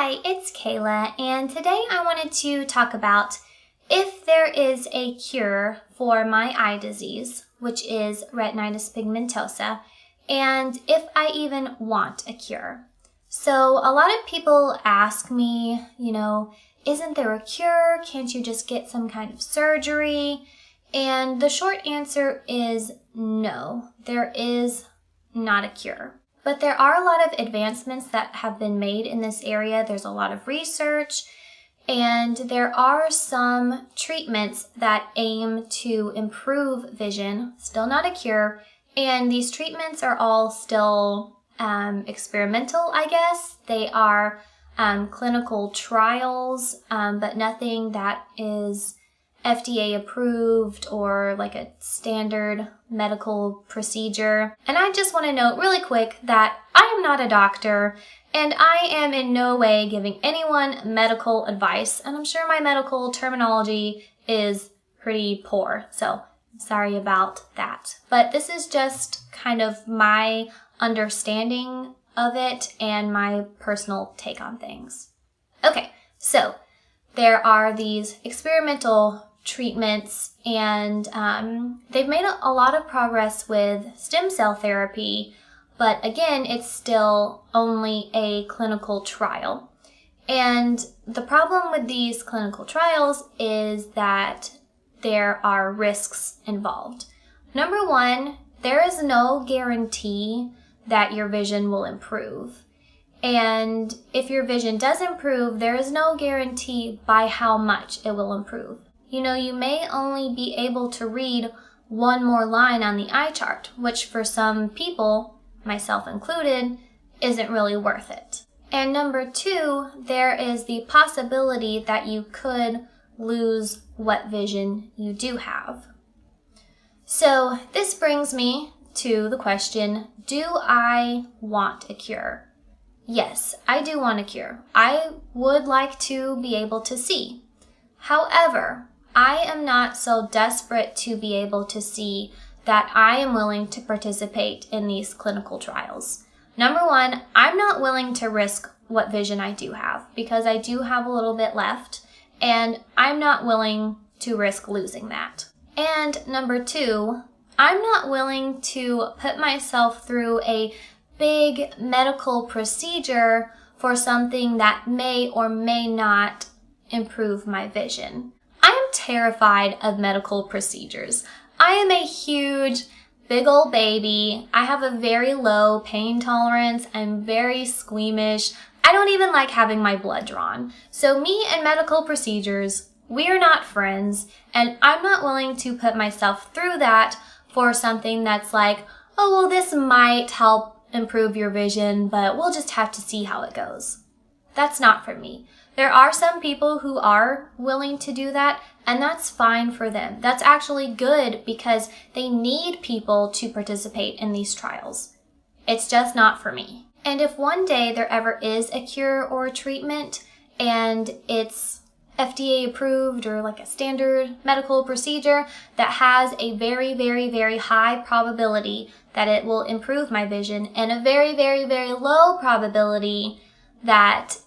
Hi, it's Kayla, and today I wanted to talk about if there is a cure for my eye disease, which is retinitis pigmentosa, and if I even want a cure. So a lot of people ask me, isn't there a cure? Can't you just get some kind of surgery? And the short answer is no, there is not a cure. But there are a lot of advancements that have been made in this area. There's a lot of research, and there are some treatments that aim to improve vision. Still not a cure, and these treatments are all still experimental, I guess. They are clinical trials, but nothing that is FDA approved or like a standard medical procedure. And I just want to note really quick that I am not a doctor and I am in no way giving anyone medical advice. And I'm sure my medical terminology is pretty poor. So sorry about that. But this is just kind of my understanding of it and my personal take on things. Okay, so there are these experimental treatments, and they've made a lot of progress with stem cell therapy, but again, it's still only a clinical trial. And the problem with these clinical trials is that there are risks involved. Number one, there is no guarantee that your vision will improve. And if your vision does improve, there is no guarantee by how much it will improve. You may only be able to read one more line on the eye chart, which for some people, myself included, isn't really worth it. And number two, there is the possibility that you could lose what vision you do have. So this brings me to the question, do I want a cure? Yes, I do want a cure. I would like to be able to see. However, I am not so desperate to be able to see that I am willing to participate in these clinical trials. Number one, I'm not willing to risk what vision I do have because I do have a little bit left, and I'm not willing to risk losing that. And number two, I'm not willing to put myself through a big medical procedure for something that may or may not improve my vision. I am terrified of medical procedures. I am a huge, big old baby. I have a very low pain tolerance. I'm very squeamish. I don't even like having my blood drawn. So me and medical procedures, we are not friends, and I'm not willing to put myself through that for something that's like, oh, well, this might help improve your vision, but we'll just have to see how it goes. That's not for me. There are some people who are willing to do that, and that's fine for them. That's actually good because they need people to participate in these trials. It's just not for me. And if one day there ever is a cure or a treatment and it's FDA approved or like a standard medical procedure that has a very, very, very high probability that it will improve my vision and a very, very, very low probability that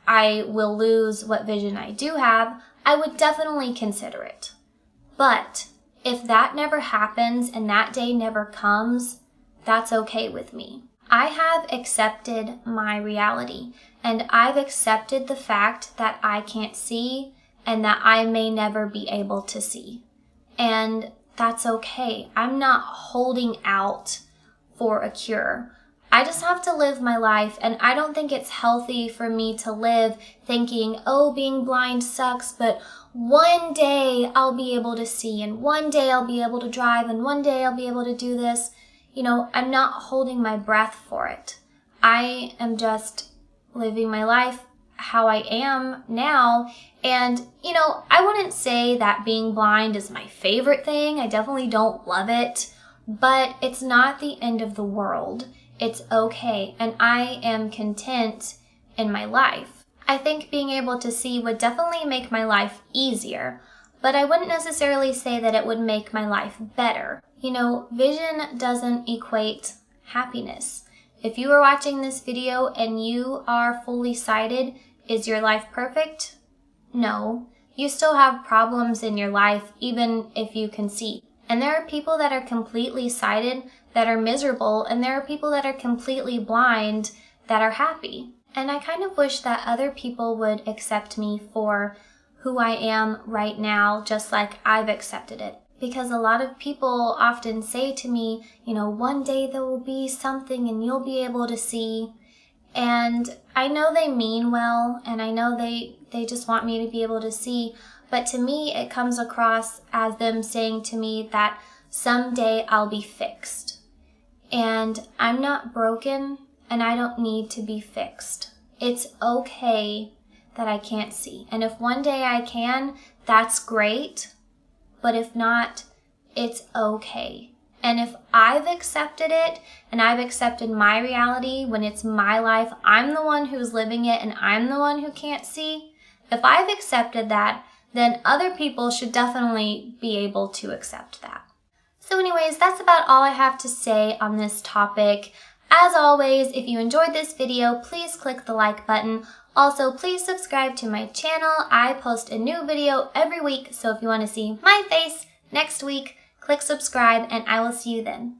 I will lose what vision I do have, I would definitely consider it. But if that never happens and that day never comes, that's okay with me. I have accepted my reality, and I've accepted the fact that I can't see and that I may never be able to see. And that's okay. I'm not holding out for a cure. I just have to live my life, and I don't think it's healthy for me to live thinking, oh, being blind sucks, but one day I'll be able to see, and one day I'll be able to drive, and one day I'll be able to do this. I'm not holding my breath for it. I am just living my life how I am now, and, I wouldn't say that being blind is my favorite thing. I definitely don't love it, but it's not the end of the world. It's okay, and I am content in my life. I think being able to see would definitely make my life easier, but I wouldn't necessarily say that it would make my life better. Vision doesn't equate happiness. If you are watching this video and you are fully sighted, Is your life perfect? No. You still have problems in your life even if you can see. And there are people that are completely sighted that are miserable, and there are people that are completely blind that are happy. And I kind of wish that other people would accept me for who I am right now, just like I've accepted it. Because a lot of people often say to me, one day there will be something and you'll be able to see. And I know they mean well, and I know they just want me to be able to see. But to me, it comes across as them saying to me that someday I'll be fixed. And I'm not broken, and I don't need to be fixed. It's okay that I can't see. And if one day I can, that's great. But if not, it's okay. And if I've accepted it, and I've accepted my reality when it's my life, I'm the one who's living it, and I'm the one who can't see. If I've accepted that, then other people should definitely be able to accept that. So anyways, that's about all I have to say on this topic. As always, if you enjoyed this video, please click the like button. Also, please subscribe to my channel. I post a new video every week, so if you want to see my face next week, click subscribe, and I will see you then.